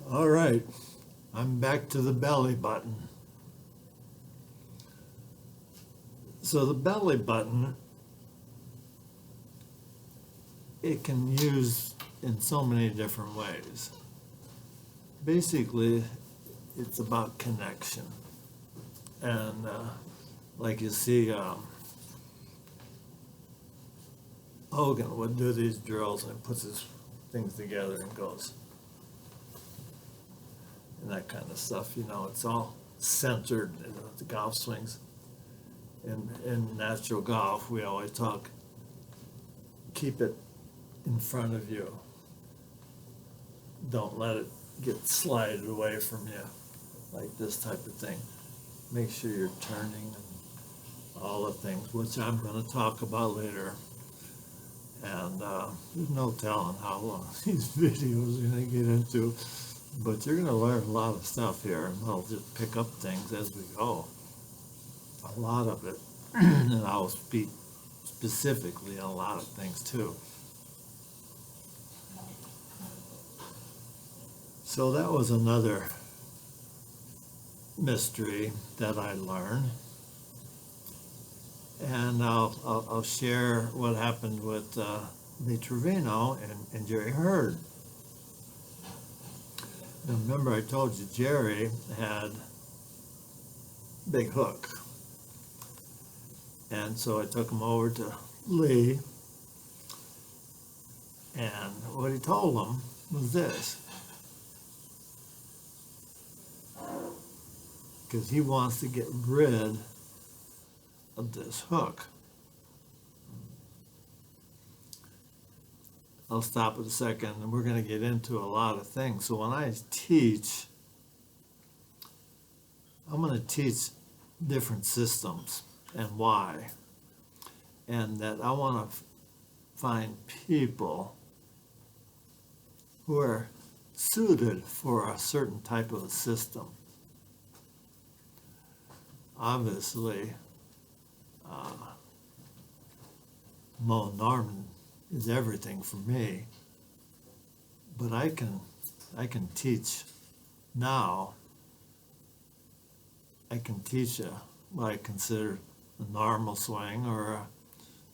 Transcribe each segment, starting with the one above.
All right, I'm back to the belly button. So the belly button, it can use in so many different ways. Basically, it's about connection. And like you see, Hogan would do these drills and puts his things together and goes, and that kind of stuff, it's all centered in the golf swings. In natural golf, we always talk, keep it in front of you. Don't let it get slided away from you, like this type of thing. Make sure you're turning and all the things, which I'm going to talk about later. And there's no telling how long these videos are going to get into, but you're going to learn a lot of stuff here, and I'll just pick up things as we go. A lot of it, and I'll speak specifically on a lot of things too. So that was another mystery that I learned, and I'll share what happened with Lee Trevino and Jerry Hurd. Now remember, I told you Jerry had big hook, and so I took him over to Lee, and what he told him was this. Because he wants to get rid of this hook. I'll stop it a second, and we're going to get into a lot of things. So when I teach, I'm going to teach different systems and why. And that I want to find people who are suited for a certain type of a system. Obviously, Mo Norman is everything for me, but I can teach now. I can teach what I consider a normal swing, or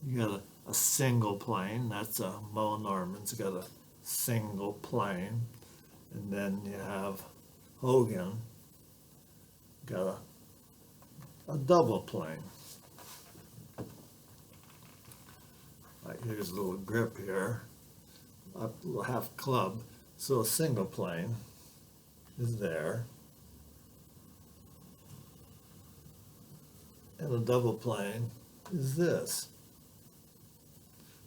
you got a single plane. That's Mo Norman's got a single plane, and then you have Hogan got a double plane. Right, here's a little grip here, a little half club. So a single plane is there, and a double plane is this.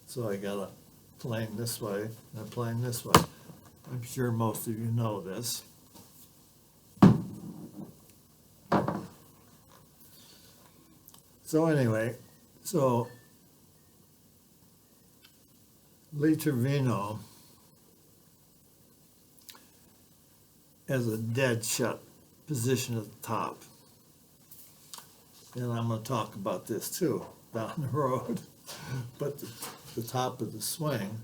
So I got a plane this way and a plane this way. I'm sure most of you know this. So anyway, Lee Trevino has a dead shut position at the top. And I'm going to talk about this too down the road. But the top of the swing,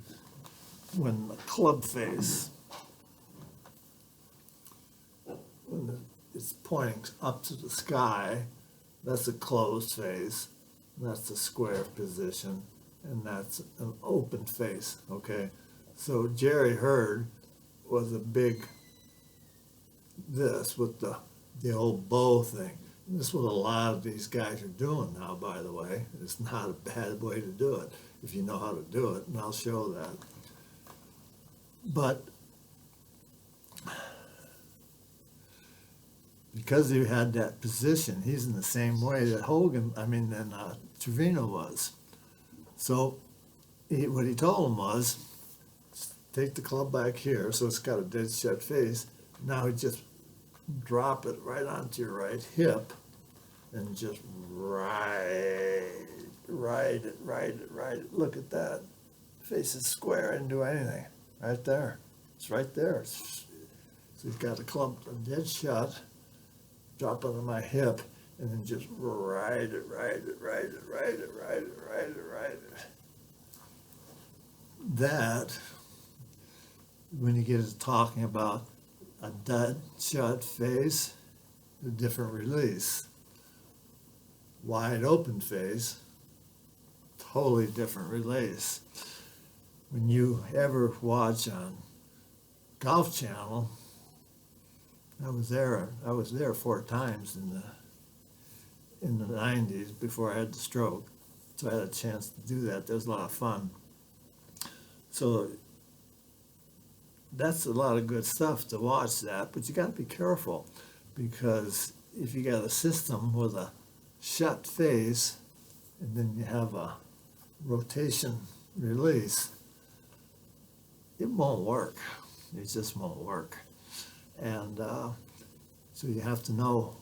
when the club face, it's pointing up to the sky, that's a closed face, that's the square position, and that's an open face, okay? So Jerry Hurd was a big, this with the old bow thing. And this is what a lot of these guys are doing now, by the way. It's not a bad way to do it if you know how to do it, and I'll show that. But because he had that position, he's in the same way that Trevino was. So what he told him was, take the club back here, so it's got a dead shut face. Now he just drop it right onto your right hip and just ride it. Look at that. Face is square, I didn't do anything. Right there. It's right there. So he's got the club dead shut, drop it on my hip, and then just ride it. That, when you get to talking about A dead shut face, a different release. Wide open face, totally different release. When you ever watch on Golf Channel, I was there 4 times in the 90s before I had the stroke. So I had a chance to do that. That was a lot of fun. So that's a lot of good stuff to watch that, but you got to be careful, because if you got a system with a shut face and then you have a rotation release, it won't work. It just won't work. And so you have to know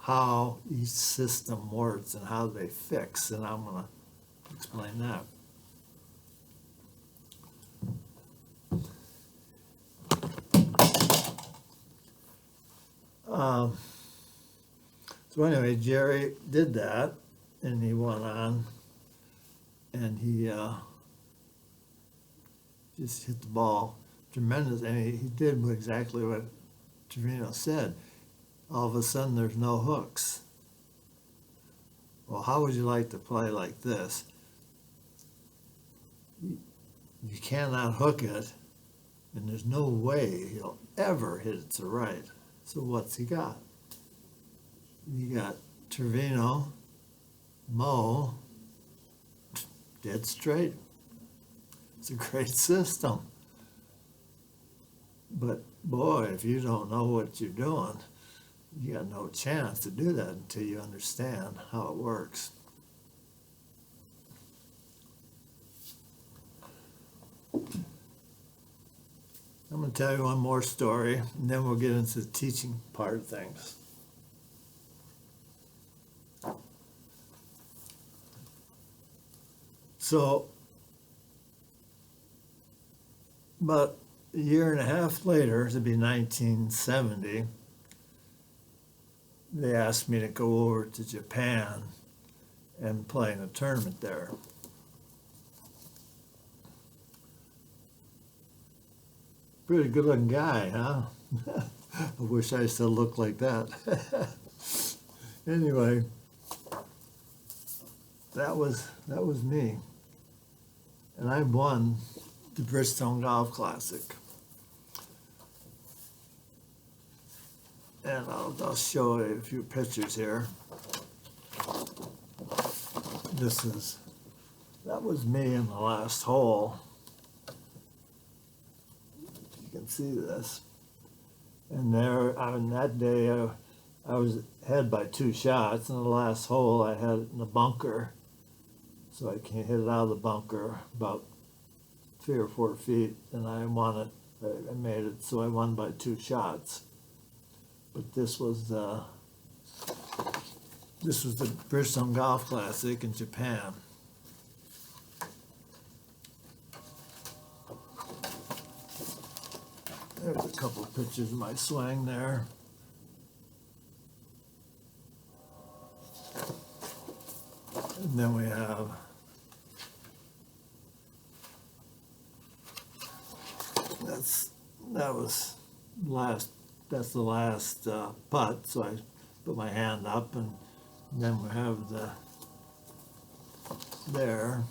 how each system works and how they fix, and I'm going to explain that. So anyway, Jerry did that, and he went on, and he just hit the ball tremendous. And he did exactly what Trevino said. All of a sudden, there's no hooks. Well, how would you like to play like this? You cannot hook it, and there's no way he'll ever hit it to right. So what's he got? You got Trevino, Mo, dead straight. It's a great system. But boy, if you don't know what you're doing, you got no chance to do that until you understand how it works. I'm going to tell you one more story, and then we'll get into the teaching part of things. So, about a year and a half later, it'd be 1970, they asked me to go over to Japan and play in a tournament there. Pretty good looking guy, huh? I wish I still looked like that. Anyway, that was me. And I won the Bridgestone Golf Classic. And I'll show you a few pictures here. That was me in the last hole. You can see this. And there, on that day, I was ahead by 2 shots. In the last hole, I had it in the bunker. So I can't hit it out of the bunker about 3 or 4 feet, and I won it. I made it, so I won by 2 shots. But this was the Bridgestone Golf Classic in Japan. There's a couple of pictures of my swing there. And then we have that's the last putt, so I put my hand up, and then we have there.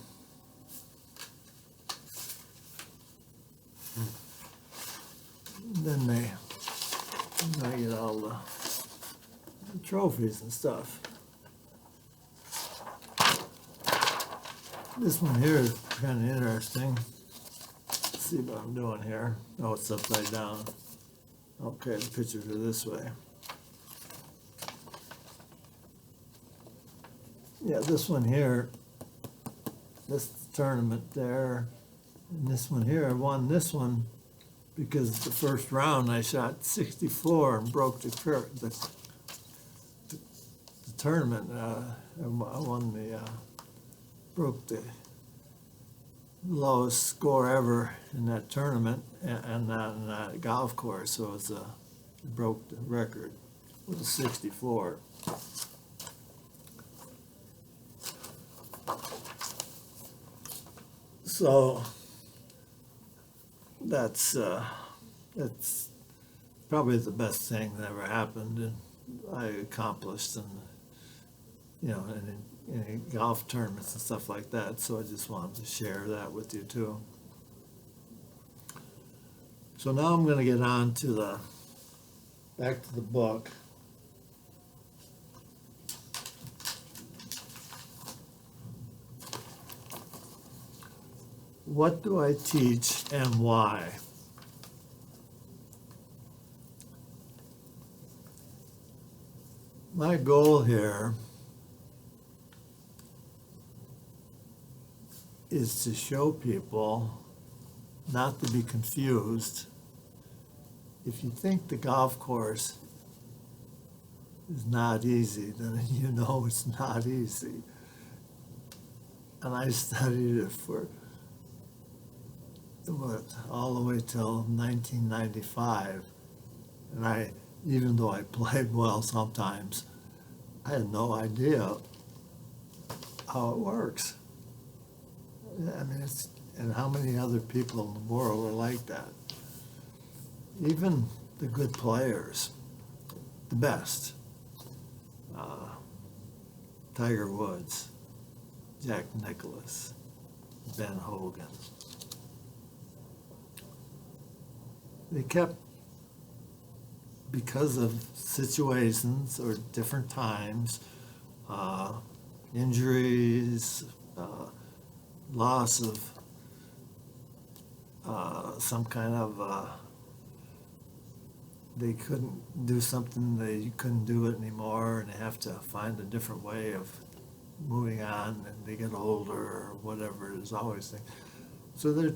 Then I get all the trophies and stuff. This one here is kind of interesting. Let's see what I'm doing here. Oh, it's upside down. Okay, the pictures are this way. Yeah, this one here, this tournament there, and this one here, I won this one because the first round I shot 64 and broke the tournament. I won broke the lowest score ever in that tournament and on that golf course, so it broke the record with a 64. So that's probably the best thing that ever happened, and I accomplished, and in golf tournaments and stuff like that. So I just wanted to share that with you too. So now I'm going to get on to back to the book. What do I teach and why? My goal here is to show people not to be confused. If you think the golf course is not easy, then you know it's not easy. And I studied it for all the way till 1995, and even though I played well sometimes, I had no idea how it works. I mean, and how many other people in the world are like that? Even the good players, the best, Tiger Woods, Jack Nicklaus, Ben Hogan. They kept, because of situations or different times, injuries, loss of some kind of, they couldn't do something, they couldn't do it anymore, and they have to find a different way of moving on, and they get older or whatever. There's always things. So their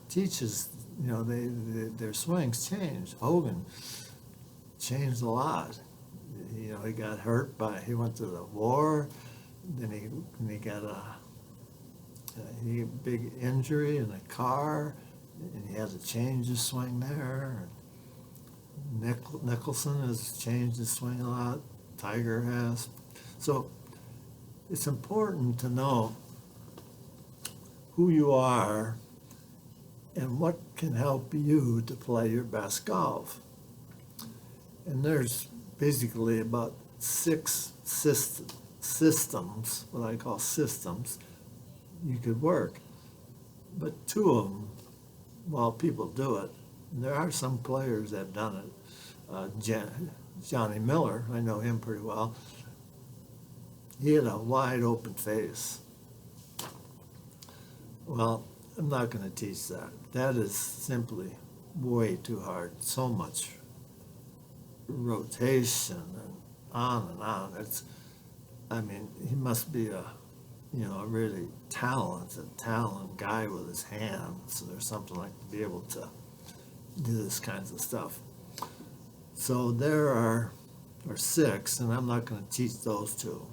teaches, their swings changed. Hogan changed a lot. He got hurt he went to the war, then he got a big injury in a car, and he had to change his swing there. Nicholson has changed his swing a lot. Tiger has. So it's important to know who you are and what can help you to play your best golf. And there's basically about 6 systems, what I call systems, you could work. But 2 of them, well, people do it. And there are some players that have done it. Johnny Miller, I know him pretty well. He had a wide open face. Well, I'm not going to teach that. That is simply way too hard. So much rotation and on and on. He must be a really talented guy with his hands or something, like to be able to do this kinds of stuff. So there are 6, and I'm not going to teach those 2.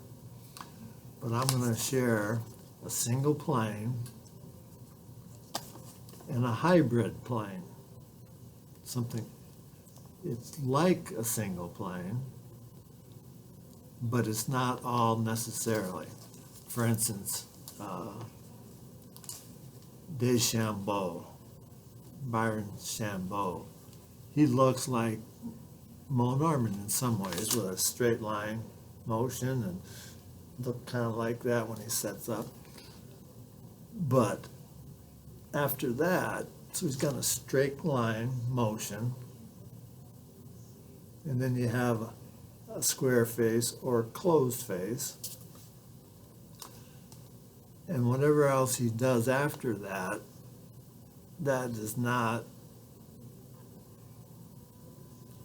But I'm going to share a single plane and a hybrid plane. It's like a single plane, but it's not all necessarily. For instance, DeChambeau, Byron DeChambeau, he looks like Mo Norman in some ways, with a straight line motion and look kind of like that when he sets up. But after that, so he's got a straight line motion, and then you have a square face or closed face. And whatever else he does after that, that is not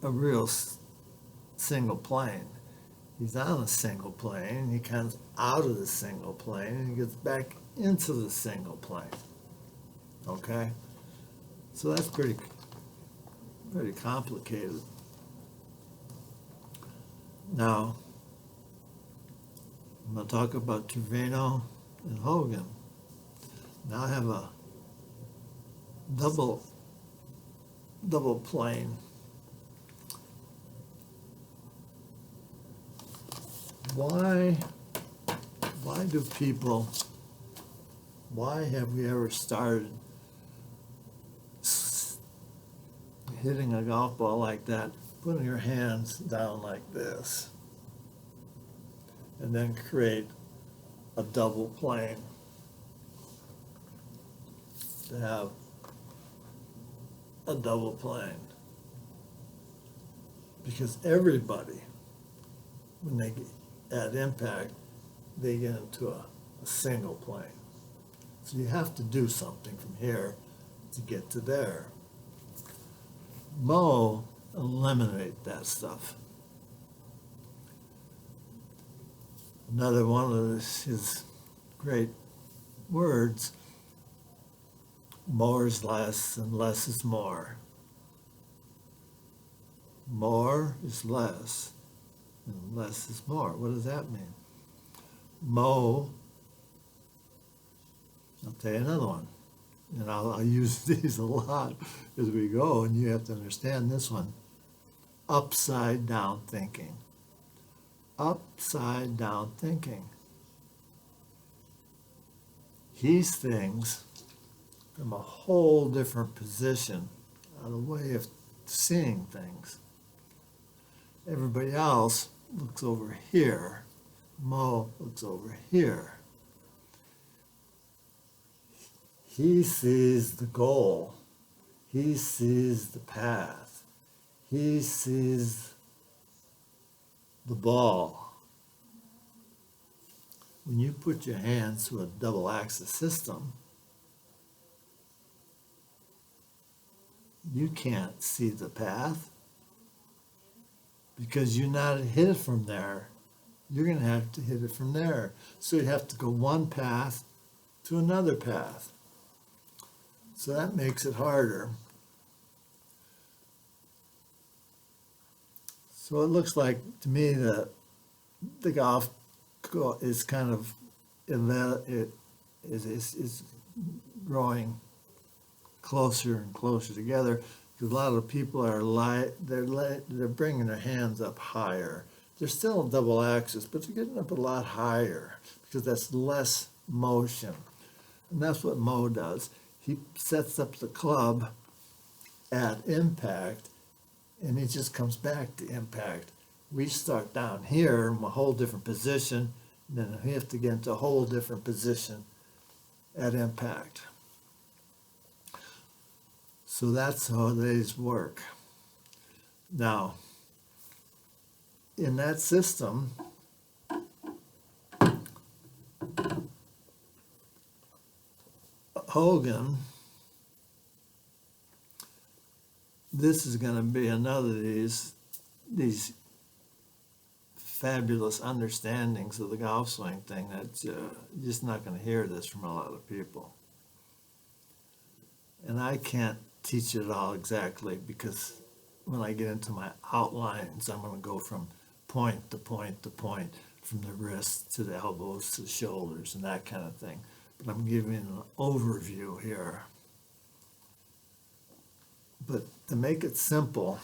a real single plane. He's on a single plane, he comes out of the single plane, and he gets back into the single plane. Okay? So that's pretty complicated. Now, I'm going to talk about Trevino and Hogan. Now I have a double plane. Why have we ever started hitting a golf ball like that, putting your hands down like this, and then create a double plane to have a double plane. Because everybody, when they get at impact, they get into a single plane. So you have to do something from here to get to there. Mo eliminate that stuff. Another one of his great words, more is less and less is more. More is less and less is more. What does that mean? Mo, I'll tell you another one. And I'll use these a lot as we go, and you have to understand this one. Upside down thinking. Upside down thinking. He sees things from a whole different position, a way of seeing things. Everybody else looks over here. Mo looks over here. He sees the goal. He sees the path. He sees the ball. When you put your hands to a double axis system, you can't see the path because you're not hit it from there. You're going to have to hit it from there. So you have to go one path to another path. So that makes it harder. So it looks like to me that the golf is kind of it is growing closer and closer together because a lot of people are they're bringing their hands up higher. They're still in double axis, but they're getting up a lot higher because that's less motion, and that's what Mo does. He sets up the club at impact, and he just comes back to impact. We start down here in a whole different position, and then we have to get into a whole different position at impact. So that's how these work. Now, in that system, Hogan, this is going to be another of these fabulous understandings of the golf swing thing that you're just not going to hear this from a lot of people. And I can't teach it all exactly because when I get into my outlines, I'm going to go from point to point to point, from the wrists to the elbows to the shoulders and that kind of thing. But I'm giving an overview here. But to make it simple,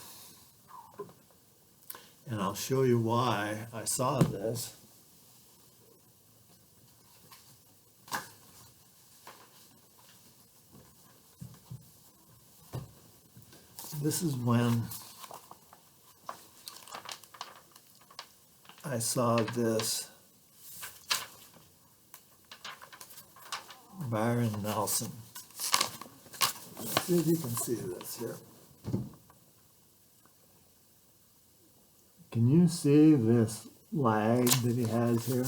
and I'll show you why I saw this. This is when I saw this Byron Nelson. See if you can see this here. Can you see this lag that he has here?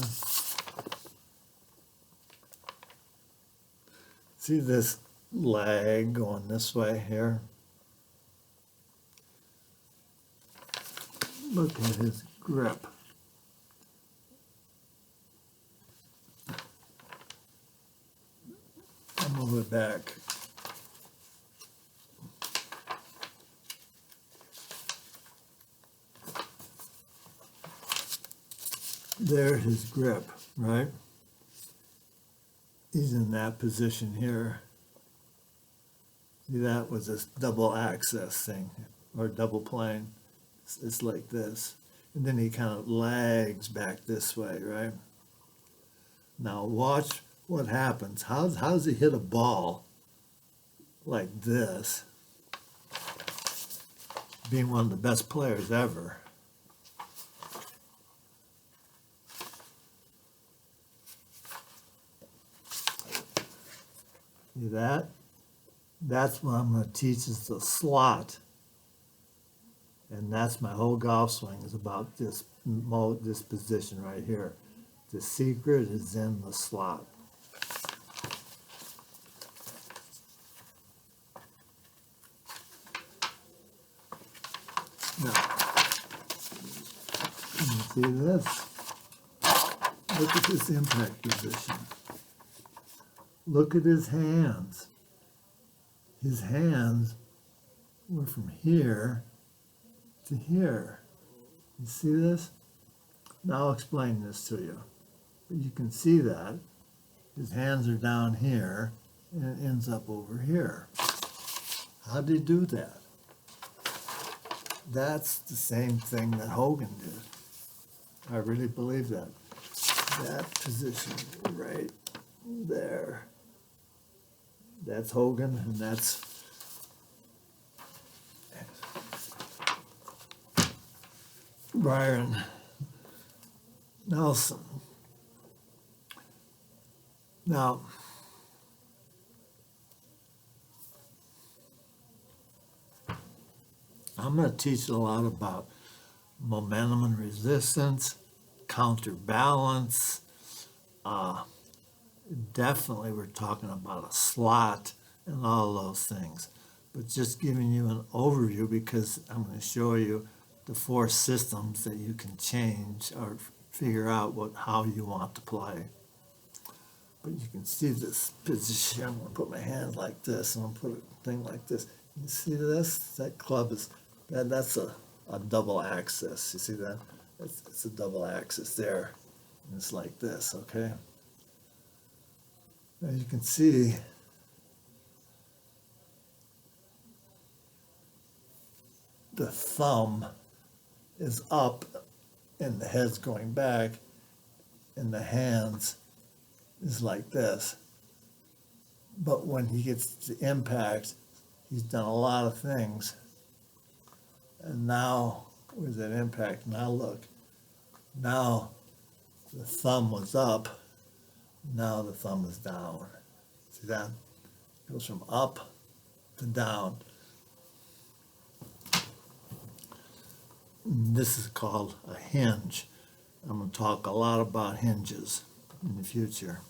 See this lag going this way here? Look at his grip. I'll move it back. There's his grip, right? He's in that position here. See, that was this double axis thing, or double plane. It's like this. And then he kind of lags back this way, right? Now watch what happens. How does he hit a ball like this? being one of the best players ever. See that? That's what I'm going to teach is the slot. And that's my whole golf swing is about this this position right here. The secret is in the slot. Now, you see this? Look at this impact position. Look at his hands. His hands were from here to here. You see this? Now I'll explain this to you. But you can see that his hands are down here and it ends up over here. How did he do that? That's the same thing that Hogan did. I really believe that. That position right there. That's Hogan, and that's Byron Nelson. Now, I'm going to teach a lot about momentum and resistance, counterbalance. Definitely we're talking about a slot and all those things. But just giving you an overview because I'm going to show you the 4 systems that you can change or figure out how you want to play. But you can see this position. I'm going to put my hand like this and I'm going to put a thing like this. You see this? That club is, that's a double axis. You see that? It's a double axis there. And it's like this, okay? Now you can see the thumb is up and the head's going back and the hands is like this. But when he gets to impact, he's done a lot of things. And now, with that impact, now look, now the thumb was up, now the thumb is down. See that? It goes from up to down. This is called a hinge. I'm going to talk a lot about hinges in the future.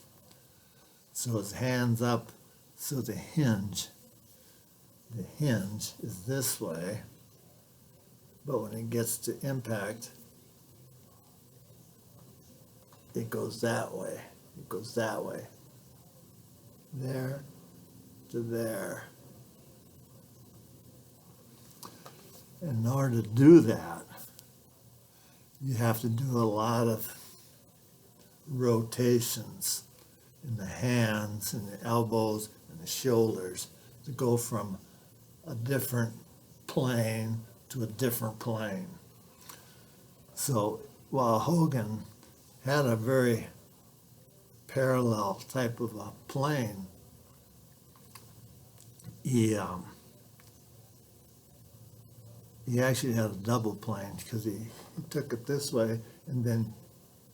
So his hands up, so the hinge is this way, but when it gets to impact, it goes that way. It goes that way. There to there. In order to do that, you have to do a lot of rotations in the hands and the elbows and the shoulders to go from a different plane to a different plane. So while Hogan had a very parallel type of a plane, he actually had a double plane because he took it this way and then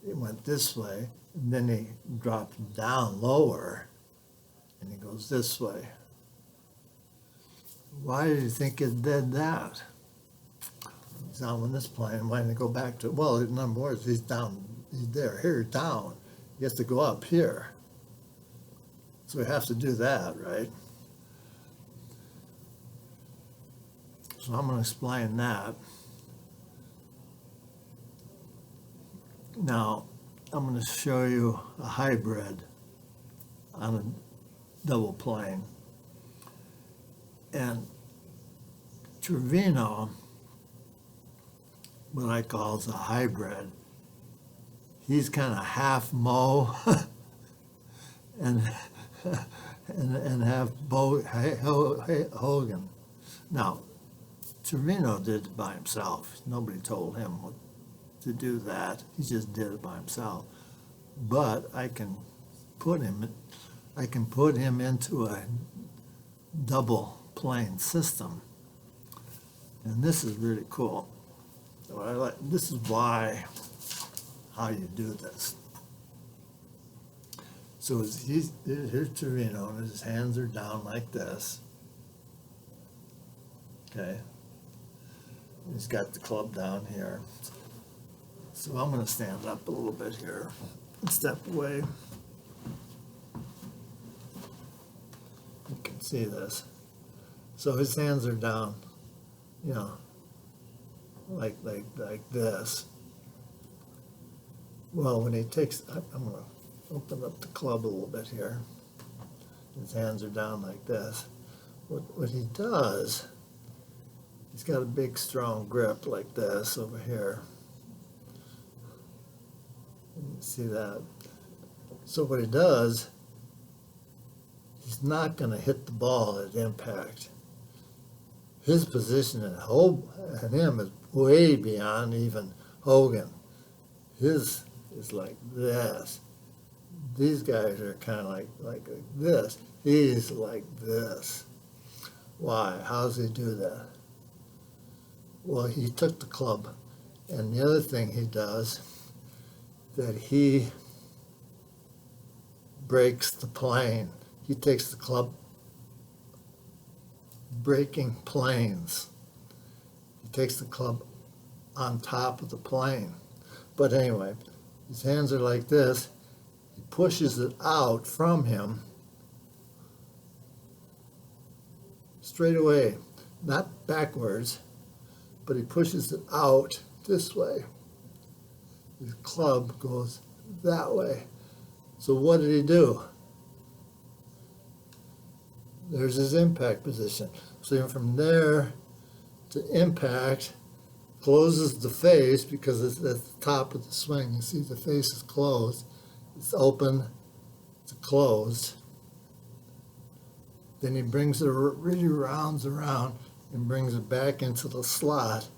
it went this way and then he dropped down lower and he goes this way. Why do you think it did that? He's down on this plane. Why didn't he go back to, well, in other words, he's down, he's there, here, down. He has to go up here. So we have to do that, right? So I'm going to explain that. Now, I'm going to show you a hybrid on a double plane. And Trevino, what I call is a hybrid, he's kind of half Mo and half Hogan. Now, Trevino did it by himself. Nobody told him to do that. He just did it by himself. But I can put him into a double plane system. And this is really cool. What I like, this is why, how you do this. So here's Torino, and his hands are down like this. Okay. He's got the club down here. So I'm going to stand up a little bit here and step away. You can see this. So his hands are down, you know, like this. Well, when he takes, I'm going to open up the club a little bit here. His hands are down like this. What he does, he's got a big strong grip like this over here. You see that? So what he does, he's not going to hit the ball at impact. His position and him is way beyond even Hogan. His is like this. These guys are kind of like this. He's like this. Why? How does he do that? Well, he took the club, and the other thing he does, that he breaks the plane. He takes the club, breaking planes. He takes the club on top of the plane. But anyway, his hands are like this. He pushes it out from him straight away, not backwards, but he pushes it out this way. His club goes that way. So what did he do? There's his impact position. So from there to impact, closes the face because it's at the top of the swing. You see the face is closed. It's open, it's closed. Then he brings it, really rounds around and brings it back into the slot.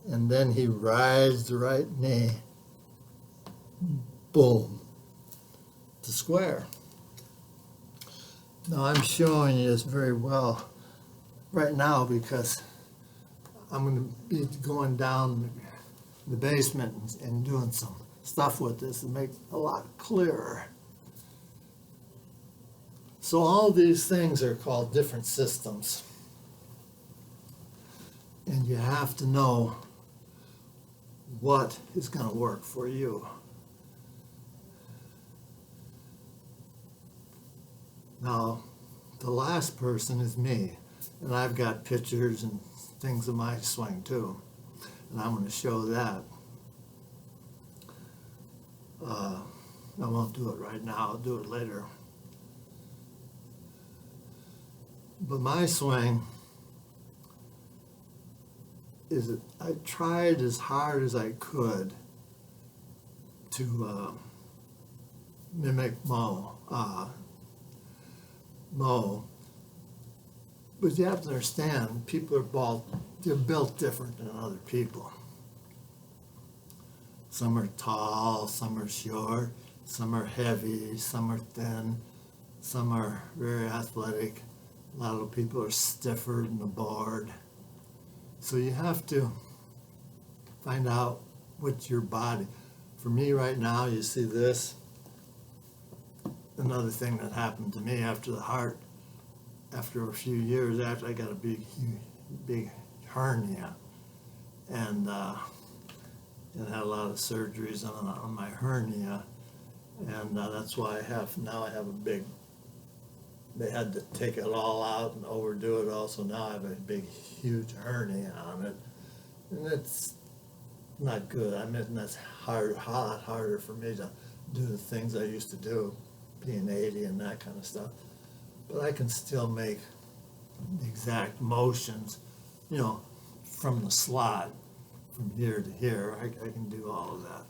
And then he rides the right knee, boom, to square. Now I'm showing you this very well right now because I'm going to be going down the basement and doing some stuff with this to make it a lot clearer. So all these things are called different systems. And you have to know what is going to work for you. Now, the last person is me, and I've got pictures and things of my swing too, and I'm going to show that. I won't do it right now, I'll do it later. But my swing is, I tried as hard as I could to mimic Mo. But you have to understand, people are they're built different than other people. Some are tall, some are short, some are heavy, some are thin, some are very athletic. A lot of people are stiffer than the board. So you have to find out what's your body. For me right now, you see this. Another thing that happened to me after the heart, after a few years after I got a big hernia, and had a lot of surgeries on my hernia, and that's why I have a big. They had to take it all out and overdo it all, so now I have a big, huge hernia on it, and it's not good. I mean, that's a lot harder for me to do the things I used to do, being 80 and that kind of stuff. But I can still make the exact motions, you know, from the slot, from here to here. I can do all of that.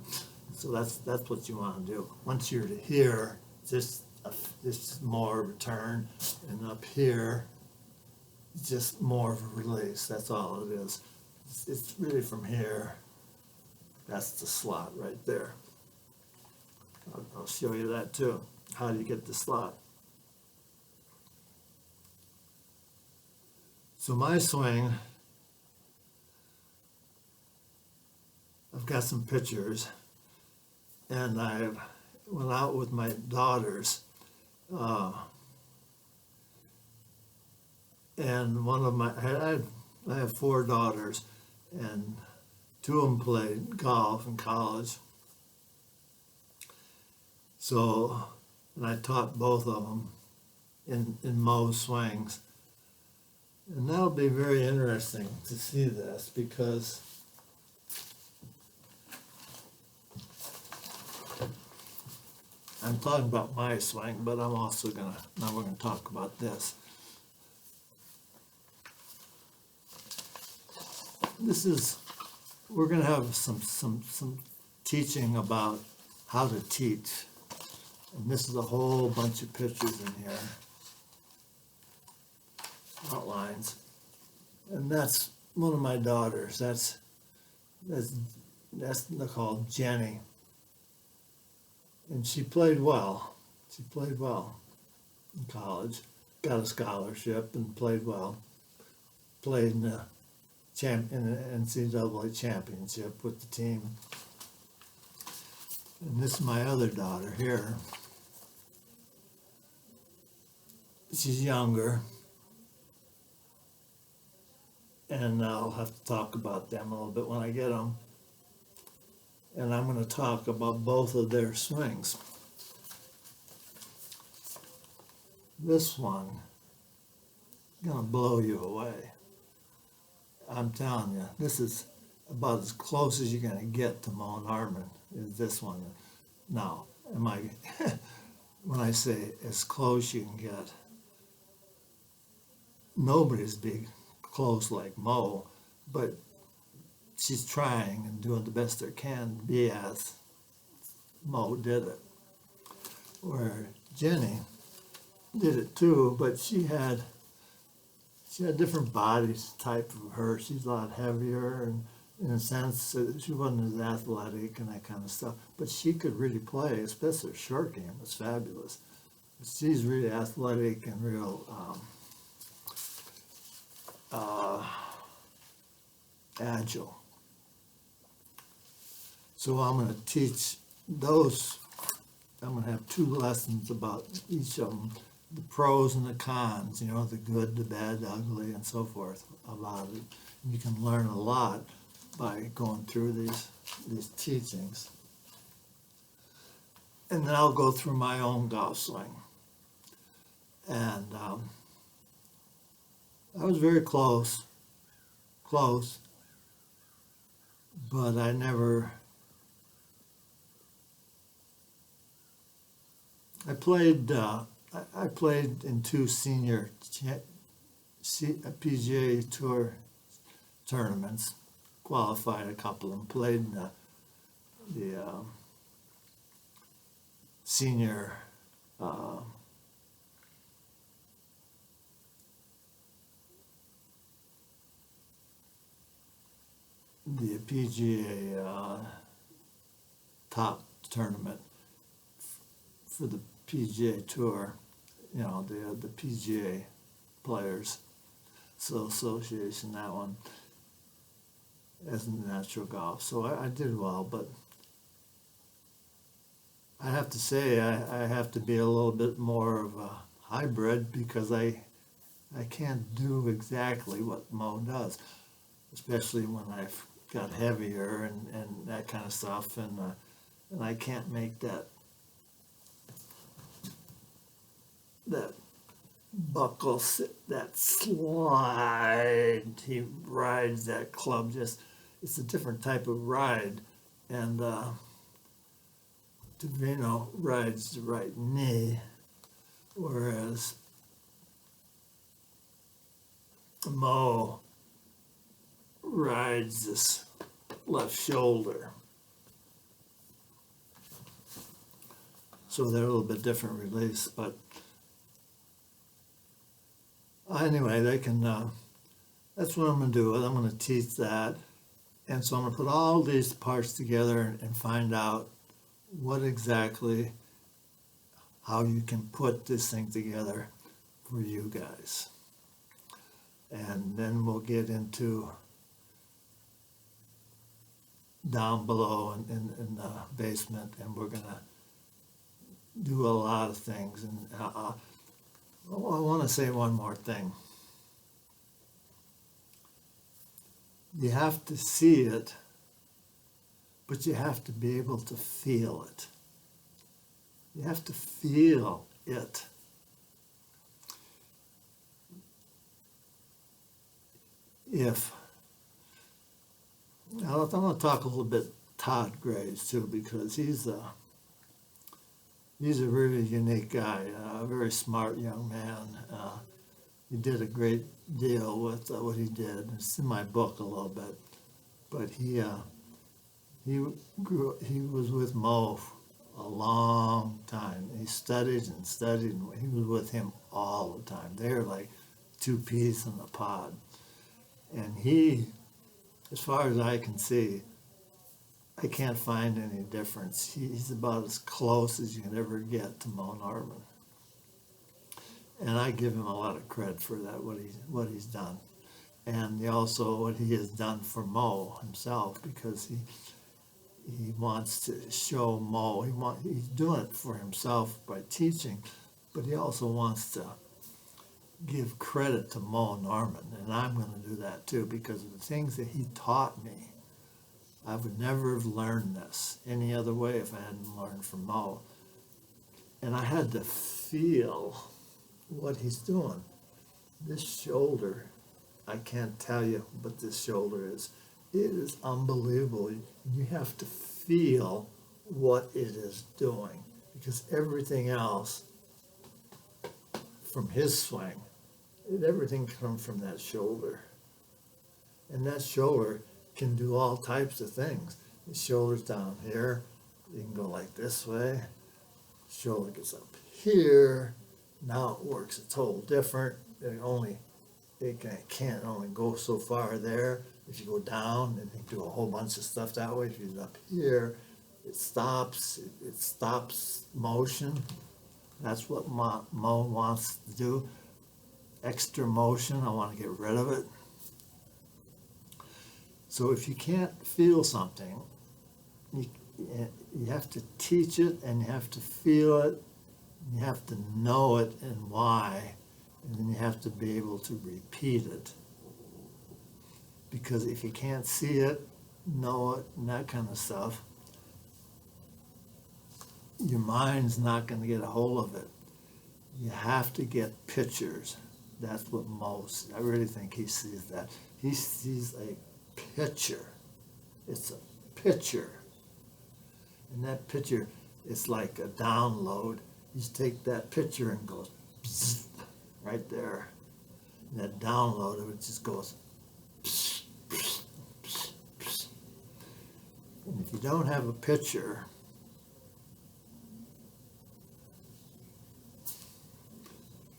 So that's what you want to do. Once you're to here, it's more of a turn, and up here, it's just more of a release. That's all it is. It's really from here. That's the slot right there. I'll show you that too. How do you get the slot? So my swing I've got some pictures, and I went out with my daughters, and one of my I have four daughters, and two of them played golf in college. So, and I taught both of them in Mo's swings. And that'll be very interesting to see this, because I'm talking about my swing, but I'm also now we're gonna talk about this. We're gonna have some teaching about how to teach. And this is a whole bunch of pictures in here, outlines. And that's one of my daughters. That's called Jenny. And she played well. She played well in college. Got a scholarship and played well. Played in the NCAA championship with the team. And this is my other daughter here. She's younger. And I'll have to talk about them a little bit when I get them. And I'm going to talk about both of their swings. This one is going to blow you away. I'm telling you, this is about as close as you're going to get to Mo and Hartman, is this one. Now, when I say as close you can get, nobody's big close like Mo, but she's trying and doing the best they can to be as Mo did it. Where Jenny did it too, but she had different body type of her. She's a lot heavier, and in a sense, she wasn't as athletic and that kind of stuff. But she could really play, especially her short game was fabulous. She's really athletic and real agile. So I'm going to teach those. I'm going to have 2 lessons about each of them, the pros and the cons, the good, the bad, the ugly, and so forth about it. And you can learn a lot by going through these teachings. And then I'll go through my own golf swing. And I was very close, but I never. I played in 2 senior PGA Tour tournaments, qualified a couple of them, played in the senior the PGA top tournament for the PGA Tour, the PGA Players Association, that one, as in natural golf. So I did well, but I have to say I have to be a little bit more of a hybrid, because I can't do exactly what Mo does, especially when I've got heavier and that kind of stuff, and I can't make that buckle, that slide. He rides that club it's a different type of ride, and Davino rides the right knee, whereas Mo rides this left shoulder. So they're a little bit different release, but anyway, they can, that's what I'm going to do. I'm going to teach that. And so I'm going to put all these parts together and find out what exactly, how you can put this thing together for you guys. And then we'll get into down below in the basement, and we're gonna do a lot of things. And I want to say one more thing. You have to see it, but you have to be able to feel it. You have to feel it. Now I'm going to talk a little bit Todd Graves too, because he's a really unique guy, a very smart young man. He did a great deal with what he did. It's in my book a little bit, but he was with Mo a long time. He studied and studied, and he was with him all the time. They're like two peas in a pod. And he, as far as I can see, I can't find any difference. He's about as close as you can ever get to Mo Norman. And I give him a lot of credit for that, what he's done. And also what he has done for Mo himself, because he wants to show Mo, he's doing it for himself by teaching, but he also wants to give credit to Mo Norman, and I'm going to do that too, because of the things that he taught me. I would never have learned this any other way if I hadn't learned from Mo. And I had to feel what he's doing. This shoulder, I can't tell you what this shoulder is. It is unbelievable. You have to feel what it is doing, because everything else from his swing, everything comes from that shoulder. And that shoulder can do all types of things. The shoulder's down here, you can go like this way. Shoulder gets up here. Now it works a total different. It can't only go so far there. If you go down, then you do a whole bunch of stuff that way. If you're up here, it stops. It stops motion. That's what Mo wants to do. Extra motion, I want to get rid of it. So if you can't feel something, you have to teach it, and you have to feel it, and you have to know it and why, and then you have to be able to repeat it. Because if you can't see it, know it, and that kind of stuff, your mind's not going to get a hold of it. You have to get pictures. That's what I really think he sees that. He sees a picture. It's a picture. And that picture is like a download. You just take that picture and goes psst, right there. And that download, it just goes psst, psst, psst, psst. And if you don't have a picture,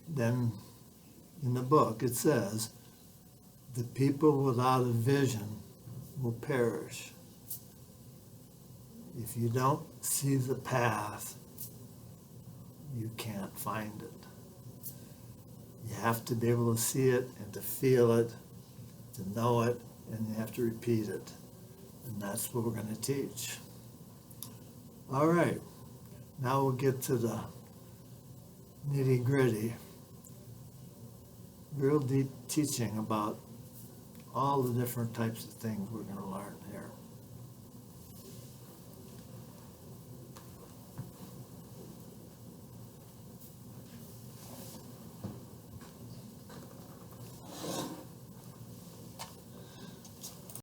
then in the book it says, the people without a vision will perish. If you don't see the path, you can't find it. You have to be able to see it and to feel it, to know it, and you have to repeat it. And that's what we're going to teach. All right, now we'll get to the nitty-gritty, real deep teaching about all the different types of things we're going to learn here.